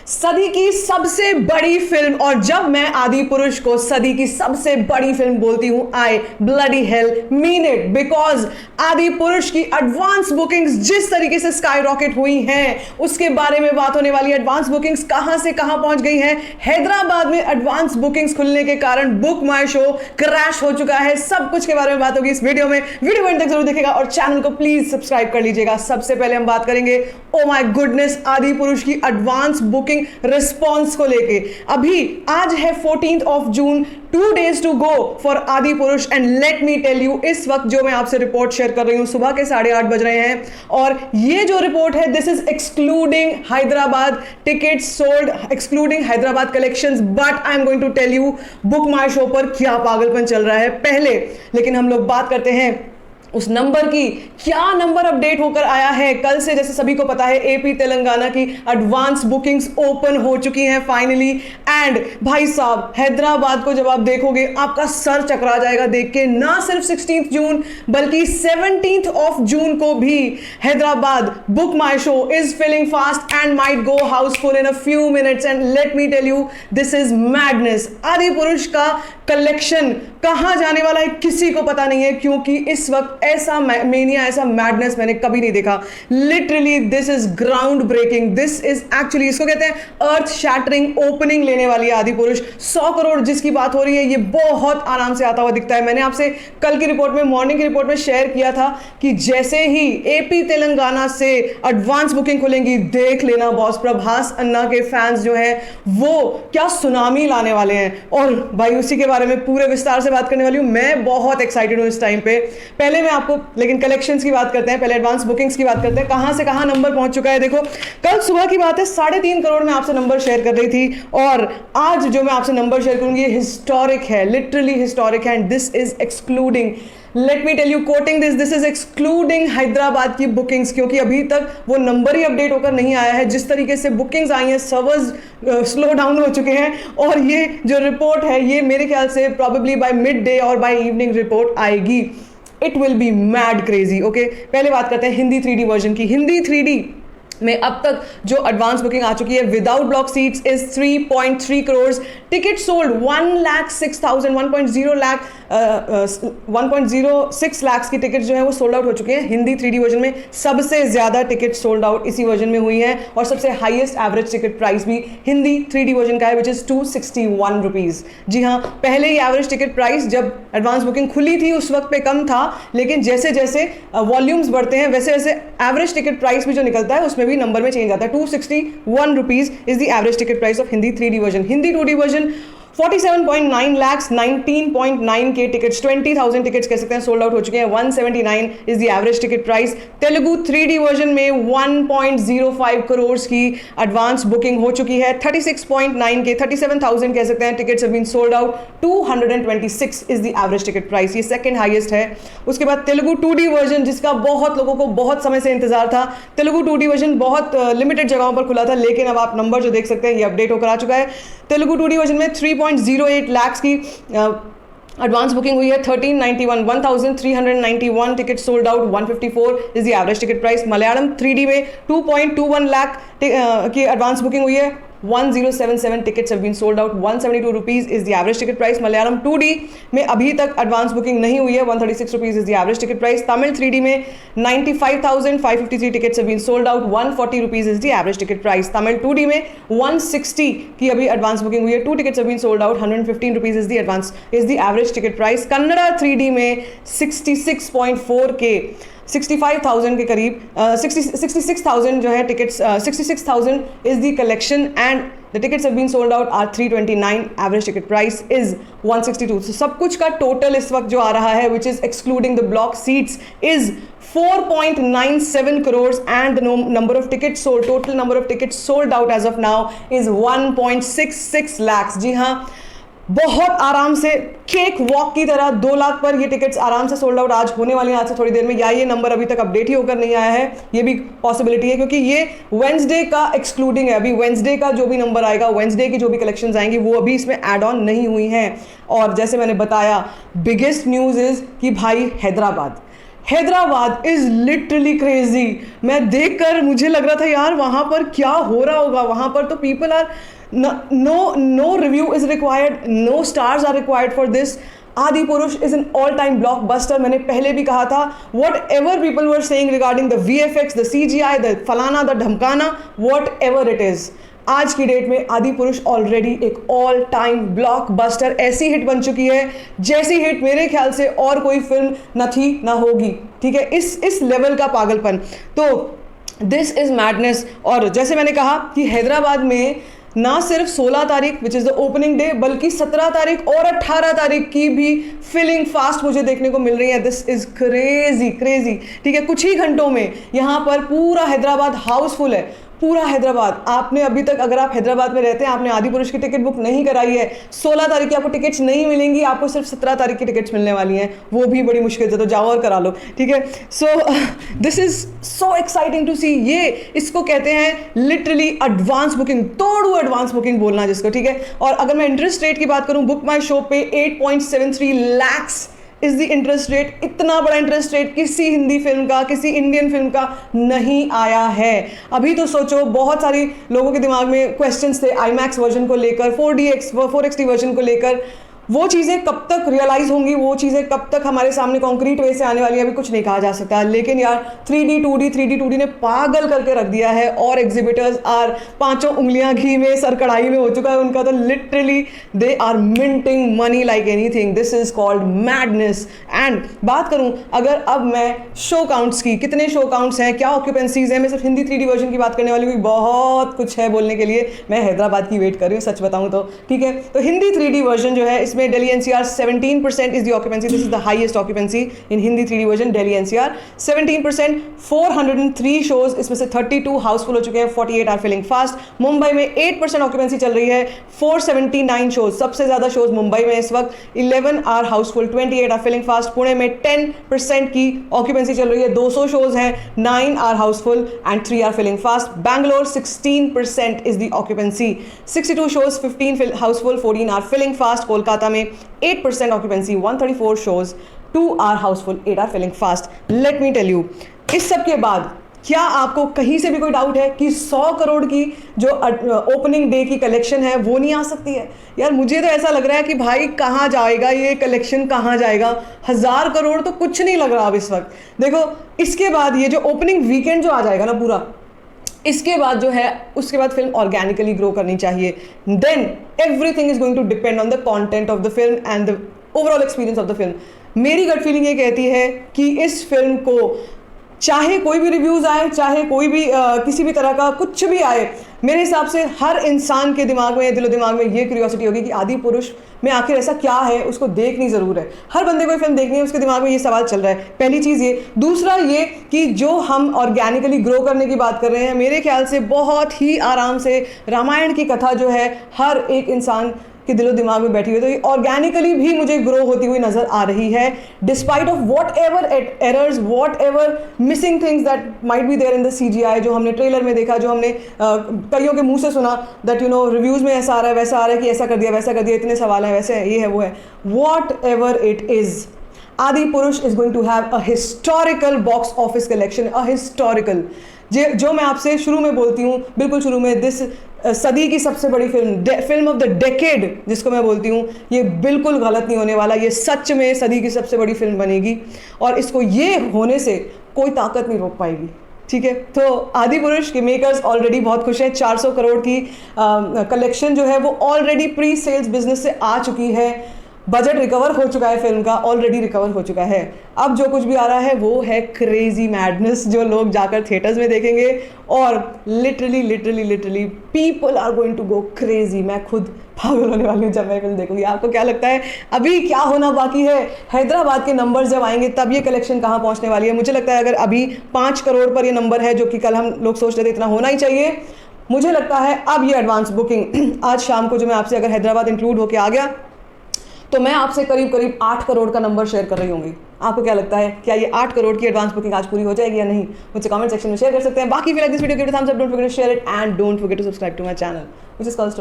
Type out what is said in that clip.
सदी की सबसे बड़ी फिल्म, और जब मैं आदि पुरुष को सदी की सबसे बड़ी फिल्म बोलती हूं, आई bloody hell mean it, because आदि पुरुष की एडवांस बुकिंग्स जिस तरीके से स्काई रॉकेट हुई हैं उसके बारे में बात होने वाली है। एडवांस बुकिंग्स कहां से कहां पहुंच गई हैं, हैदराबाद में एडवांस बुकिंग्स खुलने के कारण बुक माई शो क्रैश हो चुका है, सब कुछ के बारे में बात होगी इस वीडियो में। वीडियो एंड तक जरूर देखिएगा और चैनल को प्लीज सब्सक्राइब कर लीजिएगा। सबसे पहले हम बात करेंगे ओ माय गुडनेस आदि पुरुष की एडवांस बुकिंग रिस्पॉन्स को लेके। अभी आज है 14th of June, 2 days to go for Adipurush, and let me tell you, इस वक्त जो मैं आपसे रिपोर्ट शेयर कर रही हूं सुबह के 8:30 बज रहे हैं, और ये जो रिपोर्ट है this is excluding Hyderabad tickets sold, excluding Hyderabad collections, but I am going to tell you book my show पर क्या पागलपन चल रहा है पहले। लेकिन हम लोग बात करते हैं उस नंबर की, क्या नंबर अपडेट होकर आया है। कल से जैसे सभी को पता है एपी तेलंगाना की एडवांस बुकिंग्स ओपन हो चुकी हैं फाइनली, एंड भाई साहब हैदराबाद को जब आप देखोगे आपका सर चकरा जाएगा देख के। ना सिर्फ 16th जून बल्कि 17th of June को भी Hyderabad book my show is filling fast and might go houseful in a few minutes, and let me tell you this is madness. Adipurush का कलेक्शन कहां जाने वाला है किसी को पता नहीं है, क्योंकि इस वक्त ऐसा मेनिया, ऐसा मैडनेस मैंने कभी नहीं देखा। Literally this is ground breaking, this is actually, इसको कहते हैं अर्थ शैटरिंग ओपनिंग लेने वाली है आदि पुरुष। 100 करोड़ जिसकी बात हो रही है ये बहुत आराम से आता हुआ दिखता है। मैंने आपसे कल की रिपोर्ट में, मॉर्निंग की रिपोर्ट में शेयर किया था कि जैसे ही एपी तेलंगाना से एडवांस बुकिंग खुलेंगी, देख लेना बॉस, प्रभास अन्ना के फैंस जो हैं वो क्या सुनामी लाने वाले हैं। और भाई उसी के बारे में पूरे विस्तार से बात करने वाली हूं। मैं बहुत एक्साइटेड हूं इस टाइम पे। पहले मैं आपको लेकिन कलेक्शंस की बात करते हैं, पहले एडवांस बुकिंग्स की बात करते हैं, कहां से कहां नंबर पहुंच चुका है। देखो कल सुबह की बात है, 3.5 करोड़ में आपसे नंबर शेयर कर रही थी, और आज जो मैं आपसे नंबर शेयर करूंगी हिस्टोरिक है, लिटरली हिस्टोरिक है, and this is excluding, let me tell you quoting this is excluding Hyderabad की बुकिंग्स, क्योंकि अभी तक वो नंबर ही अपडेट होकर नहीं आया है। जिस तरीके से बुकिंग्स आई हैं सर्वर्स स्लो डाउन हो चुके हैं, और ये जो रिपोर्ट है ये मेरे ख्याल से प्रॉबेबली बाय मिड डे और बाय इवनिंग रिपोर्ट आएगी। It will be mad crazy. Okay, पहले बात करते हैं हिंदी 3D वर्जन की। हिंदी 3D में अब तक जो एडवांस बुकिंग आ चुकी है without block seats is 3.3 crore, ticket sold 1,06,000, 1.06 lakh की टिकट जो है वो सोल्ड आउट हो चुके हैं। हिंदी 3D वर्जन में सबसे ज्यादा टिकट सोल्ड आउट इसी वर्जन में हुई है, और सबसे हाईएस्ट एवरेज टिकट प्राइस भी हिंदी 3D वर्जन का है विच इज 261 रुपीज। जी हाँ, पहले ही एवरेज टिकट प्राइस जब एडवांस बुकिंग खुली थी उस वक्त पे कम था, लेकिन जैसे जैसे वॉल्यूम्स बढ़ते हैं वैसे वैसे एवरेज टिकट प्राइस भी जो निकलता है उसमें भी नंबर में चेंज आता है। 261 rupees is the average ticket price of Hindi 3D version. Hindi 2D version 47.9 lakhs, 19.9 के टिकट्स, 20,000 टिकट्स कह सकते हैं सोल्ड आउट हो चुके हैं। 179 is the average ticket price. Telugu 3D version में 1.05 करोड़ की एडवांस बुकिंग हो चुकी है। 36.9 के 37,000 कह सकते हैं tickets have been sold out. 226 is the average ticket price, ये सेकंड हाईएस्ट है। उसके बाद तेलुगु 2D वर्जन, जिसका बहुत लोगों को बहुत समय से इंतजार था। तेलुगु 2D वर्जन बहुत लिमिटेड जगहों पर खुला था, लेकिन अब आप नंबर जो देख सकते हैं ये अपडेट होकर आ चुका है। तेलुगु 2D वर्जन में 3.08 लाख की एडवांस बुकिंग हुई है। 1,391 ticket sold out. 154 is the average ticket price. Malayalam 3D में 2.21 लाख की एडवांस बुकिंग हुई है। 1077 tickets have been sold out. 172 rupees is the average ticket price. Malayalam 2D में अभी तक एडवांस बुकिंग नहीं हुई है। 136 rupees is the average ticket price. Tamil 3D में 95,553 tickets have been sold out. 140 rupees is the average ticket price. Tamil 2D में 160 की अभी एडवांस बुकिंग हुई है। 2 tickets have been sold out. 115 rupees is the average ticket price. Kannada 3D में 66.4K, 65,000 के करीब, 66,000 जो है tickets, 66,000 is the collection, and the tickets have been sold out are 329. Average ticket price is 162. तो सब कुछ का टोटल इस वक्त जो आ रहा है which is excluding the block seats is 4.97 crores, and the number of tickets sold, total number of tickets sold out as of now is 1.66 lakhs. जी हाँ, बहुत आराम से केक वॉक की तरह 2 लाख पर ये टिकट्स आराम से सोल्ड आउट आज होने वाली हैं, आज से थोड़ी देर में, या ये नंबर अभी तक अपडेट ही होकर नहीं आया है, ये भी पॉसिबिलिटी है, क्योंकि ये वेंसडे का एक्सक्लूडिंग है। अभी वेंसडे का जो भी नंबर आएगा, वेंसडे की जो भी कलेक्शंस आएंगी वो अभी इसमें ऐड ऑन नहीं हुई हैं। और जैसे मैंने बताया, बिगेस्ट न्यूज़ इज कि भाई हैदराबाद इज लिटरली क्रेजी। मैं देखकर मुझे लग रहा था यार वहाँ पर क्या हो रहा होगा, वहाँ पर तो people are no review is required, no stars are required for this. Adipurush is an all time blockbuster. मैंने पहले भी कहा था, whatever people were saying regarding the VFX, the CGI, the फलाना, द ढमकाना, वॉट एवर इट इज, आज की date में आदि पुरुष ऑलरेडी एक ऑल टाइम ब्लॉकबस्टर, ऐसी हिट बन चुकी है जैसी हिट मेरे ख्याल से और कोई फिल्म न थी ना होगी। ठीक है, इस लेवल का पागलपन, तो दिस इज मैडनेस। और जैसे मैंने कहा कि हैदराबाद में ना सिर्फ 16 तारीख which is the opening day, बल्कि 17 तारीख और 18 तारीख की भी फिलिंग फास्ट मुझे देखने को मिल रही है। This is crazy crazy. ठीक है, कुछ ही घंटों में यहाँ पर पूरा हैदराबाद हाउसफुल है, पूरा हैदराबाद। आपने अभी तक, अगर आप हैदराबाद में रहते हैं, आपने आदि पुरुष की टिकट बुक नहीं कराई है, 16 तारीख की आपको टिकट्स नहीं मिलेंगी, आपको सिर्फ 17 तारीख की टिकट्स मिलने वाली हैं, वो भी बड़ी मुश्किल से, तो जाओ और करा लो। ठीक है, so this is so exciting to see. ये इसको कहते हैं लिटरली एडवांस बुकिंग, तोड़ू एडवांस बुकिंग बोलना जिसको। ठीक है, और अगर मैं इंटरेस्ट रेट की बात करूं, बुक माई शो पे 8.73 lakhs is the interest rate. इतना बड़ा इंटरेस्ट रेट किसी हिंदी फिल्म का, किसी इंडियन फिल्म का नहीं आया है। अभी तो सोचो, बहुत सारी लोगों के दिमाग में क्वेश्चंस थे IMAX वर्जन को लेकर, 4XD वर्जन को लेकर। वो चीज़ें कब तक रियलाइज होंगी, वो चीज़ें कब तक हमारे सामने कॉन्क्रीट वे से आने वाली है, अभी कुछ नहीं कहा जा सकता। लेकिन यार 3D 2D ने पागल करके रख दिया है, और एग्जिबिटर्स आर पांचों उंगलियां घी में, सर कढ़ाई में हो चुका है उनका, तो literally they are minting money like anything. This is called madness. And बात करूं अगर अब मैं शो काउंट्स की, कितने शो काउंट्स हैं, क्या ऑक्यूपेंसीज हैं, मैं सिर्फ हिंदी 3D वर्जन की बात करने वाली हूँ, बहुत कुछ है बोलने के लिए। मैं हैदराबाद की वेट कर रही हूँ, सच बताऊँ तो। ठीक है, तो हिंदी 3D वर्जन जो है, में Delhi NCR 17% is the occupancy. This is the highest occupancy in Hindi 3D version. Delhi NCR 17%, 403 shows, इसमें से 32 हाउसफुल हो चुके हैं, 48 आर फिलिंग फास्ट। मुंबई में 8% ऑक्यूपेंसी चल रही है, 479 शोज, सबसे ज्यादा शोज मुंबई में इस वक्त, 11 are housefull, 28 are filling fast. Pune में 10% की ऑक्यूपेंसी चल रही है, 200 शोज हैं, 9 are housefull and 3 are filling fast. Bangalore 16% is the occupancy, 62 shows, 15 housefull, 14 are filling fast. Kolkata में 8% occupancy, 134 shows, 2 are housefull, 8 are filling fast. Let me tell you, इस सब के बाद क्या आपको कहीं से भी कोई डाउट है कि 100 करोड़ की जो ओपनिंग डे की कलेक्शन है वो नहीं आ सकती है? यार मुझे तो ऐसा लग रहा है कि भाई कहाँ जाएगा ये कलेक्शन, कहाँ जाएगा? 1000 करोड़ तो कुछ नहीं लग रहा अब इस वक्त। देखो, इसके बाद ये जो ओपनिंग वीकेंड जो आ जाएगा ना पूरा, इसके बाद जो है, उसके बाद फिल्म ऑर्गेनिकली ग्रो करनी चाहिए। Then everything is going to depend on the content of the film and the overall experience of the film. मेरी गट फीलिंग ये कहती है कि इस फिल्म को चाहे कोई भी रिव्यूज आए, चाहे कोई भी किसी भी तरह का कुछ भी आए, मेरे हिसाब से हर इंसान के दिमाग में, दिलो दिमाग में ये क्यूरियोसिटी होगी कि आदि पुरुष में आखिर ऐसा क्या है, उसको देखनी ज़रूर है। हर बंदे को फिल्म देखनी है, उसके दिमाग में ये सवाल चल रहा है। पहली चीज़ ये। दूसरा ये कि जो हम ऑर्गेनिकली ग्रो करने की बात कर रहे हैं, मेरे ख्याल से बहुत ही आराम से रामायण की कथा जो है हर एक इंसान कि दिलो दिमाग में बैठी हुई, तो ये ऑर्गेनिकली भी मुझे ग्रो होती हुई नजर आ रही है, despite of whatever errors, whatever missing things that might be there in the CGI, जो हमने ट्रेलर में देखा, जो हमने कईयों के मुंह से सुना दैट यू नो रिव्यूज में ऐसा आ रहा है, वैसा आ रहा है कि ऐसा कर दिया, वैसा कर दिया, इतने सवाल हैं, वैसे ये है, वो है। What ever it is, Adipurush is going to have a historical box office collection, a historical, जो मैं आपसे शुरू में बोलती हूँ, बिल्कुल शुरू में, दिस सदी की सबसे बड़ी फिल्म ऑफ द डेकेड जिसको मैं बोलती हूँ, ये बिल्कुल गलत नहीं होने वाला। ये सच में सदी की सबसे बड़ी फिल्म बनेगी, और इसको ये होने से कोई ताकत नहीं रोक पाएगी। ठीक है, तो आदि पुरुष के मेकर्स ऑलरेडी बहुत खुश हैं। 400 करोड़ की कलेक्शन जो है वो ऑलरेडी प्री सेल्स बिजनेस से आ चुकी है। बजट रिकवर हो चुका है, फिल्म का ऑलरेडी रिकवर हो चुका है। अब जो कुछ भी आ रहा है वो है क्रेजी मैडनेस, जो लोग जाकर थिएटर्स में देखेंगे, और literally people are going to go crazy. मैं खुद पागल होने वाली हूँ जब मैं फिल्म देखूंगी। आपको क्या लगता है अभी क्या होना बाकी है? हैदराबाद के नंबर्स जब आएंगे तब ये कलेक्शन कहाँ पहुँचने वाली है? मुझे लगता है अगर अभी 5 करोड़ पर ये नंबर है, जो कि कल हम लोग सोच रहे थे इतना होना ही चाहिए, मुझे लगता है अब ये एडवांस बुकिंग आज शाम को जो मैं आपसे अगर हैदराबाद इंक्लूड होकर आ गया तो मैं आपसे करीब 8 करोड़ का नंबर शेयर कर रही होंगी। आपको क्या लगता है, क्या ये 8 करोड़ की एडवांस बुकिंग आज पूरी हो जाएगी या नहीं? मुझे कमेंट सेक्शन में शेयर कर सकते हैं। बाकी फिर this video give it a thumbs up, don't forget to share it and don't forget to subscribe to my channel which is called